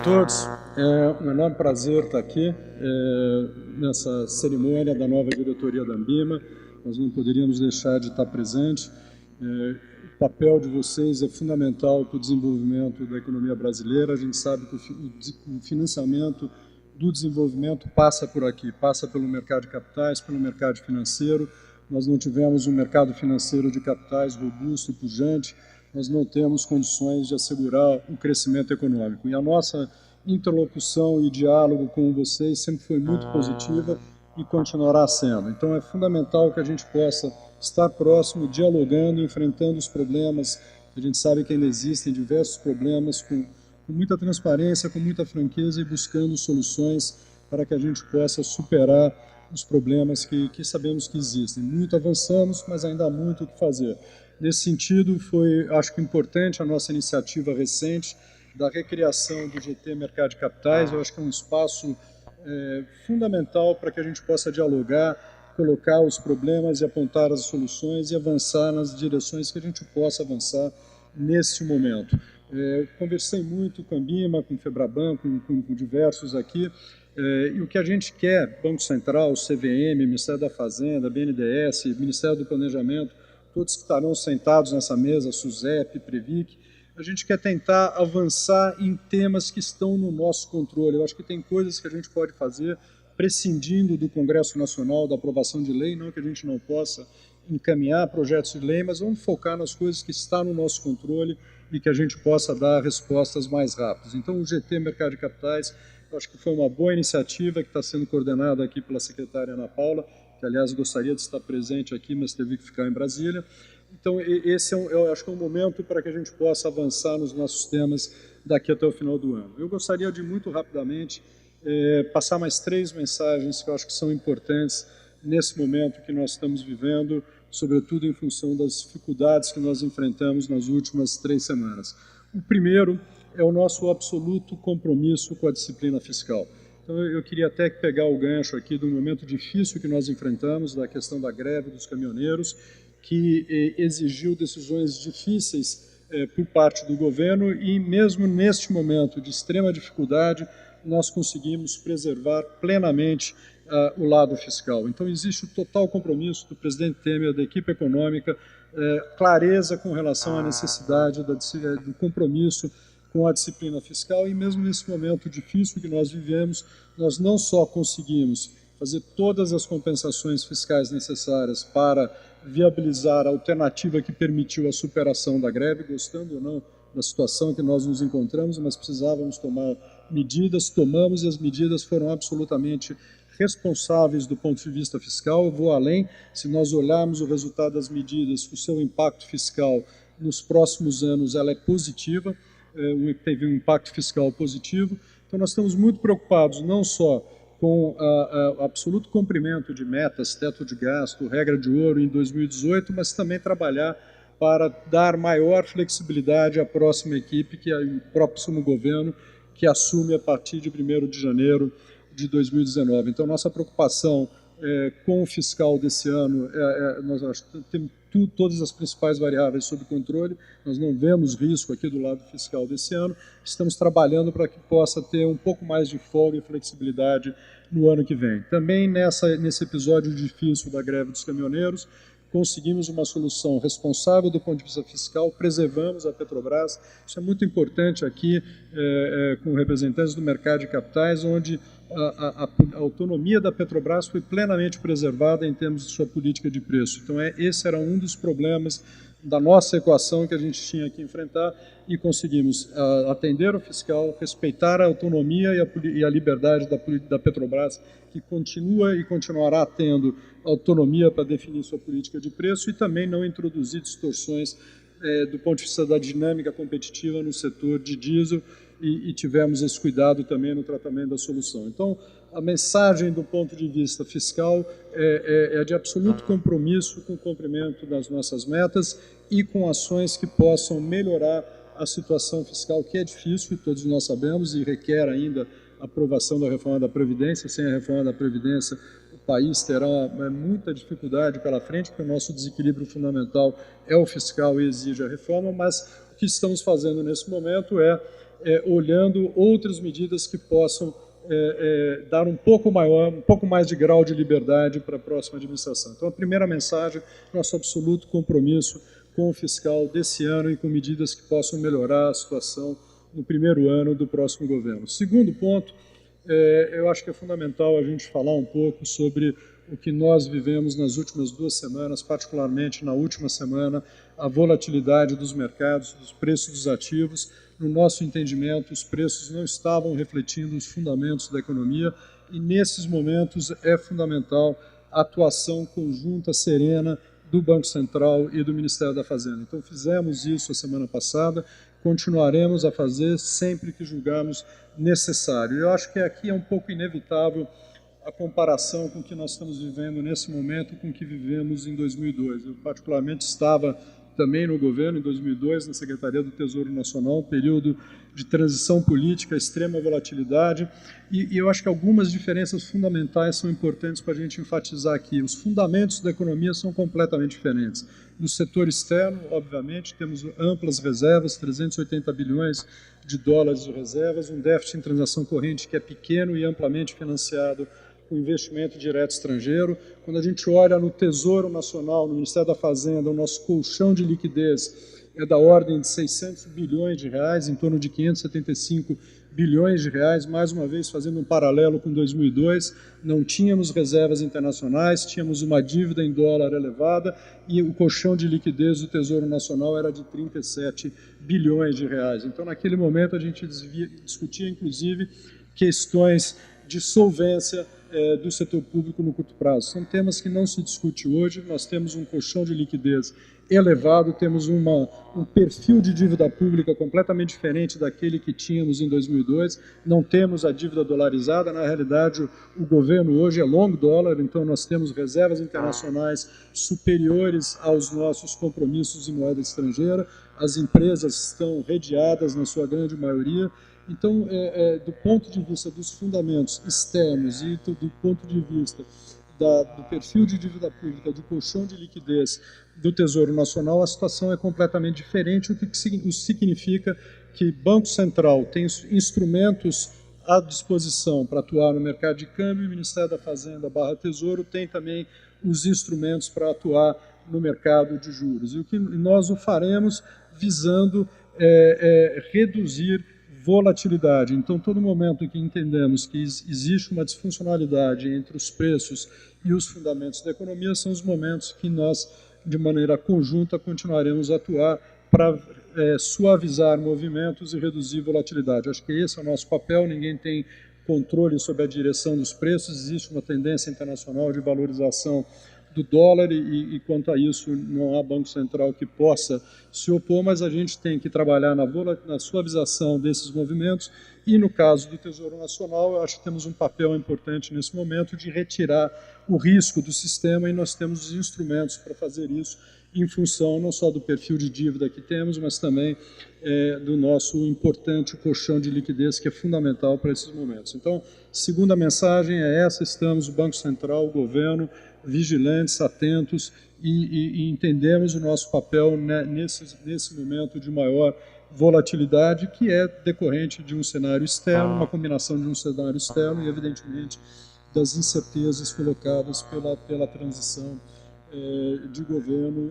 a todos. É um enorme prazer estar aqui nessa cerimônia da nova diretoria da Ambima. Nós não poderíamos deixar de estar presente. O papel de vocês é fundamental para o desenvolvimento da economia brasileira. A gente sabe que o financiamento do desenvolvimento passa por aqui, passa pelo mercado de capitais, pelo mercado financeiro. Nós não tivemos um mercado financeiro de capitais robusto e pujante, nós não temos condições de assegurar o crescimento econômico. E a nossa interlocução e diálogo com vocês sempre foi muito positiva e continuará sendo. Então é fundamental que a gente possa estar próximo, dialogando, enfrentando os problemas. A gente sabe que ainda existem diversos problemas, com muita transparência, com muita franqueza e buscando soluções para que a gente possa superar os problemas que sabemos que existem. Muito avançamos, mas ainda há muito o que fazer. Nesse sentido, foi, acho que, importante a nossa iniciativa recente da recriação do GT Mercado de Capitais. Eu acho que é um espaço fundamental para que a gente possa dialogar, colocar os problemas e apontar as soluções e avançar nas direções que a gente possa avançar neste momento. Eu conversei muito com a Ambima, com o Febraban, com diversos aqui, e o que a gente quer, Banco Central, CVM, Ministério da Fazenda, BNDES, Ministério do Planejamento, todos que estarão sentados nessa mesa, SUSEP, Previc, a gente quer tentar avançar em temas que estão no nosso controle. Eu acho que tem coisas que a gente pode fazer prescindindo do Congresso Nacional, da aprovação de lei, não que a gente não possa encaminhar projetos de lei, mas vamos focar nas coisas que estão no nosso controle e que a gente possa dar respostas mais rápidas. Então, o GT Mercado de Capitais, eu acho que foi uma boa iniciativa que está sendo coordenada aqui pela secretária Ana Paula, que, aliás, gostaria de estar presente aqui, mas teve que ficar em Brasília. Então, esse eu acho que é um momento para que a gente possa avançar nos nossos temas daqui até o final do ano. Eu gostaria de, muito rapidamente, passar mais 3 mensagens que eu acho que são importantes nesse momento que nós estamos vivendo, sobretudo em função das dificuldades que nós enfrentamos nas últimas 3 semanas. O primeiro é o nosso absoluto compromisso com a disciplina fiscal. Então, eu queria até pegar o gancho aqui do momento difícil que nós enfrentamos, da questão da greve dos caminhoneiros, que exigiu decisões difíceis por parte do governo e, mesmo neste momento de extrema dificuldade, nós conseguimos preservar plenamente o lado fiscal. Então, existe o total compromisso do presidente Temer, da equipe econômica, clareza com relação à necessidade do compromisso com a disciplina fiscal e, mesmo nesse momento difícil que nós vivemos, nós não só conseguimos fazer todas as compensações fiscais necessárias para viabilizar a alternativa que permitiu a superação da greve, gostando ou não da situação que nós nos encontramos, mas precisávamos tomar medidas, tomamos, e as medidas foram absolutamente responsáveis do ponto de vista fiscal. Eu vou além, se nós olharmos o resultado das medidas, o seu impacto fiscal nos próximos anos ela é positiva, teve um impacto fiscal positivo. Então nós estamos muito preocupados não só com o absoluto cumprimento de metas, teto de gasto, regra de ouro em 2018, mas também trabalhar para dar maior flexibilidade à próxima equipe, que é o próximo governo, que assume a partir de 1º de janeiro de 2019. Então, nossa preocupação com o fiscal desse ano, nós temos todas as principais variáveis sob controle, nós não vemos risco aqui do lado fiscal desse ano, estamos trabalhando para que possa ter um pouco mais de folga e flexibilidade no ano que vem. Também nesse episódio difícil da greve dos caminhoneiros, conseguimos uma solução responsável do ponto de vista fiscal, preservamos a Petrobras. Isso é muito importante aqui com representantes do mercado de capitais, onde a autonomia da Petrobras foi plenamente preservada em termos de sua política de preço. Então, esse era um dos problemas da nossa equação que a gente tinha que enfrentar e conseguimos atender o fiscal, respeitar a autonomia e a liberdade da Petrobras, que continua e continuará tendo autonomia para definir sua política de preço e também não introduzir distorções do ponto de vista da dinâmica competitiva no setor de diesel e tivemos esse cuidado também no tratamento da solução. Então, a mensagem do ponto de vista fiscal é de absoluto compromisso com o cumprimento das nossas metas e com ações que possam melhorar a situação fiscal, que é difícil, todos nós sabemos, e requer ainda a aprovação da reforma da Previdência. Sem a reforma da Previdência, o país terá muita dificuldade pela frente, porque o nosso desequilíbrio fundamental é o fiscal e exige a reforma, mas o que estamos fazendo nesse momento é olhando outras medidas que possam dar um pouco mais de grau de liberdade para a próxima administração. Então, a primeira mensagem, nosso absoluto compromisso com o fiscal desse ano e com medidas que possam melhorar a situação no primeiro ano do próximo governo. Segundo ponto, eu acho que é fundamental a gente falar um pouco sobre o que nós vivemos nas últimas 2 semanas, particularmente na última semana, a volatilidade dos mercados, dos preços dos ativos. No nosso entendimento, os preços não estavam refletindo os fundamentos da economia e, nesses momentos, é fundamental a atuação conjunta, serena, do Banco Central e do Ministério da Fazenda. Então, fizemos isso a semana passada, continuaremos a fazer sempre que julgarmos necessário. Eu acho que aqui é um pouco inevitável a comparação com o que nós estamos vivendo nesse momento com o que vivemos em 2002. Eu, particularmente, estava também no governo, em 2002, na Secretaria do Tesouro Nacional, um período de transição política, extrema volatilidade, e eu acho que algumas diferenças fundamentais são importantes para a gente enfatizar aqui. Os fundamentos da economia são completamente diferentes. No setor externo, obviamente, temos amplas reservas, 380 bilhões de dólares de reservas, um déficit em transação corrente que é pequeno e amplamente financiado com investimento direto estrangeiro. Quando a gente olha no Tesouro Nacional, no Ministério da Fazenda, o nosso colchão de liquidez é da ordem de 600 bilhões de reais, em torno de 575 bilhões de reais, mais uma vez fazendo um paralelo com 2002, não tínhamos reservas internacionais, tínhamos uma dívida em dólar elevada e o colchão de liquidez do Tesouro Nacional era de 37 bilhões de reais. Então, naquele momento, a gente discutia, inclusive, questões de solvência do setor público no curto prazo. São temas que não se discute hoje, nós temos um colchão de liquidez elevado, temos um perfil de dívida pública completamente diferente daquele que tínhamos em 2002, não temos a dívida dolarizada, na realidade o governo hoje é long dólar, então nós temos reservas internacionais superiores aos nossos compromissos em moeda estrangeira, as empresas estão redeadas na sua grande maioria. Então, do ponto de vista dos fundamentos externos e do ponto de vista do perfil de dívida pública, do colchão de liquidez do Tesouro Nacional, a situação é completamente diferente, o que significa que o Banco Central tem instrumentos à disposição para atuar no mercado de câmbio e o Ministério da Fazenda / Tesouro tem também os instrumentos para atuar no mercado de juros. E o que nós o faremos visando reduzir volatilidade. Então, todo momento em que entendemos que existe uma disfuncionalidade entre os preços e os fundamentos da economia, são os momentos que nós, de maneira conjunta, continuaremos a atuar para suavizar movimentos e reduzir volatilidade. Acho que esse é o nosso papel, ninguém tem controle sobre a direção dos preços, existe uma tendência internacional de valorização do dólar e quanto a isso não há Banco Central que possa se opor, mas a gente tem que trabalhar na suavização desses movimentos e no caso do Tesouro Nacional, eu acho que temos um papel importante nesse momento de retirar o risco do sistema e nós temos os instrumentos para fazer isso em função não só do perfil de dívida que temos, mas também do nosso importante colchão de liquidez que é fundamental para esses momentos. Então, segunda mensagem é essa, estamos, o Banco Central, o governo, vigilantes, atentos e entendemos o nosso papel nesse momento de maior volatilidade que é decorrente de um cenário externo, uma combinação de um cenário externo e, evidentemente, das incertezas colocadas pela transição de governo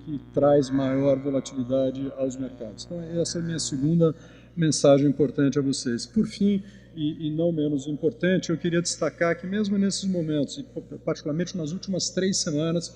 que traz maior volatilidade aos mercados. Então, essa é a minha segunda mensagem importante a vocês. Por fim, e não menos importante, eu queria destacar que mesmo nesses momentos, e particularmente nas últimas 3 semanas,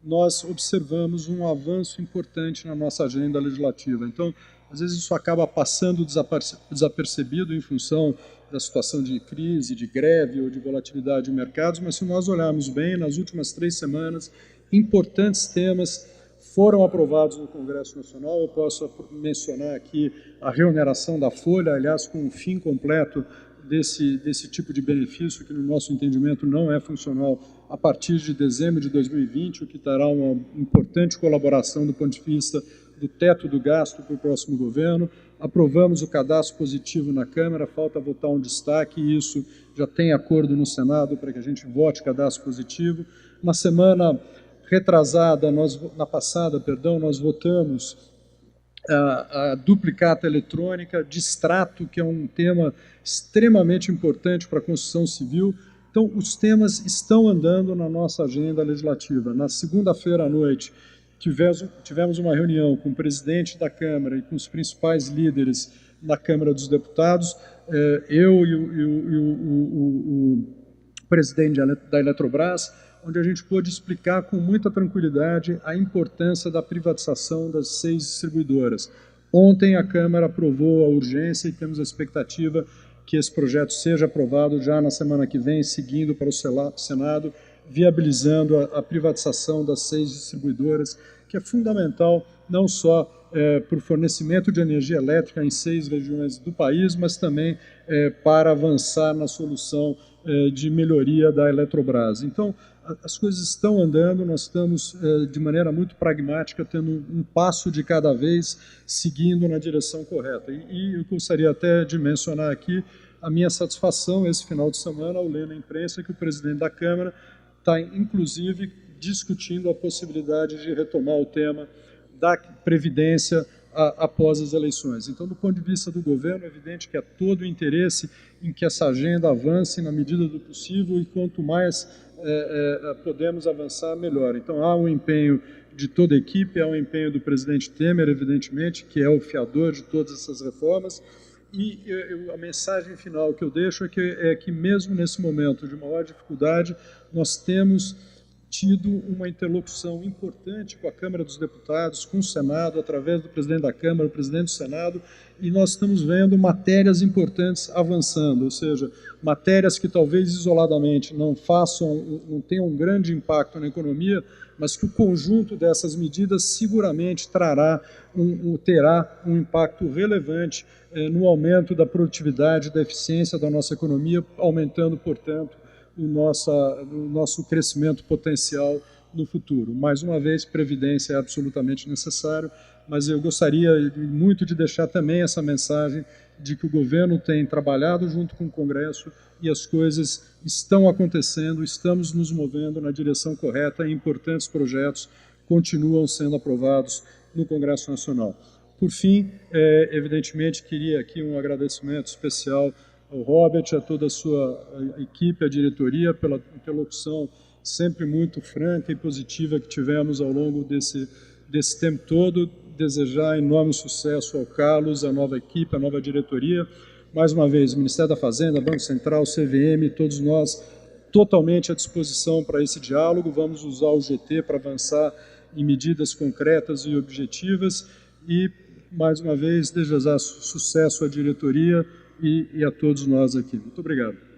nós observamos um avanço importante na nossa agenda legislativa. Então, às vezes isso acaba passando desapercebido em função da situação de crise, de greve ou de volatilidade de mercados, mas se nós olharmos bem, nas últimas 3 semanas, importantes temas foram aprovados no Congresso Nacional. Eu posso mencionar aqui a reoneração da folha, aliás, com o fim completo desse tipo de benefício, que no nosso entendimento não é funcional a partir de dezembro de 2020, o que terá uma importante colaboração do ponto de vista do teto do gasto para o próximo governo. Aprovamos o cadastro positivo na Câmara, falta votar um destaque, e isso já tem acordo no Senado para que a gente vote cadastro positivo. Na semana retrasada, nós votamos a duplicata eletrônica, distrato, que é um tema extremamente importante para a construção civil. Então, os temas estão andando na nossa agenda legislativa. Na segunda-feira à noite, tivemos uma reunião com o presidente da Câmara e com os principais líderes da Câmara dos Deputados, eu e o presidente da Eletrobras, onde a gente pôde explicar com muita tranquilidade a importância da privatização das 6 distribuidoras. Ontem a Câmara aprovou a urgência e temos a expectativa que esse projeto seja aprovado já na semana que vem, seguindo para o Senado, viabilizando a privatização das 6 distribuidoras, que é fundamental não só para o fornecimento de energia elétrica em 6 regiões do país, mas também para avançar na solução de melhoria da Eletrobras. Então, as coisas estão andando, nós estamos, de maneira muito pragmática, tendo um passo de cada vez, seguindo na direção correta. E eu gostaria até de mencionar aqui a minha satisfação, esse final de semana, ao ler na imprensa que o presidente da Câmara está, inclusive, discutindo a possibilidade de retomar o tema da Previdência após as eleições. Então, do ponto de vista do governo, é evidente que há todo o interesse em que essa agenda avance na medida do possível e quanto mais podemos avançar, melhor. Então, há um empenho de toda a equipe, há um empenho do presidente Temer, evidentemente, que é o fiador de todas essas reformas, e a mensagem final que eu deixo é que mesmo nesse momento de maior dificuldade, nós temos tido uma interlocução importante com a Câmara dos Deputados, com o Senado, através do presidente da Câmara, o presidente do Senado, e nós estamos vendo matérias importantes avançando, ou seja, matérias que talvez isoladamente não tenham um grande impacto na economia, mas que o conjunto dessas medidas seguramente terá um impacto relevante no aumento da produtividade, da eficiência da nossa economia, aumentando, portanto, o nosso crescimento potencial no futuro. Mais uma vez, previdência é absolutamente necessário, mas eu gostaria muito de deixar também essa mensagem de que o governo tem trabalhado junto com o Congresso e as coisas estão acontecendo, estamos nos movendo na direção correta e importantes projetos continuam sendo aprovados no Congresso Nacional. Por fim, evidentemente, queria aqui um agradecimento especial ao Robert, a toda a sua equipe, a diretoria, pela interlocução sempre muito franca e positiva que tivemos ao longo desse tempo todo. Desejar enorme sucesso ao Carlos, à nova equipe, à nova diretoria. Mais uma vez, Ministério da Fazenda, Banco Central, CVM, todos nós totalmente à disposição para esse diálogo. Vamos usar o GT para avançar em medidas concretas e objetivas. E, mais uma vez, desejar sucesso à diretoria e a todos nós aqui. Muito obrigado.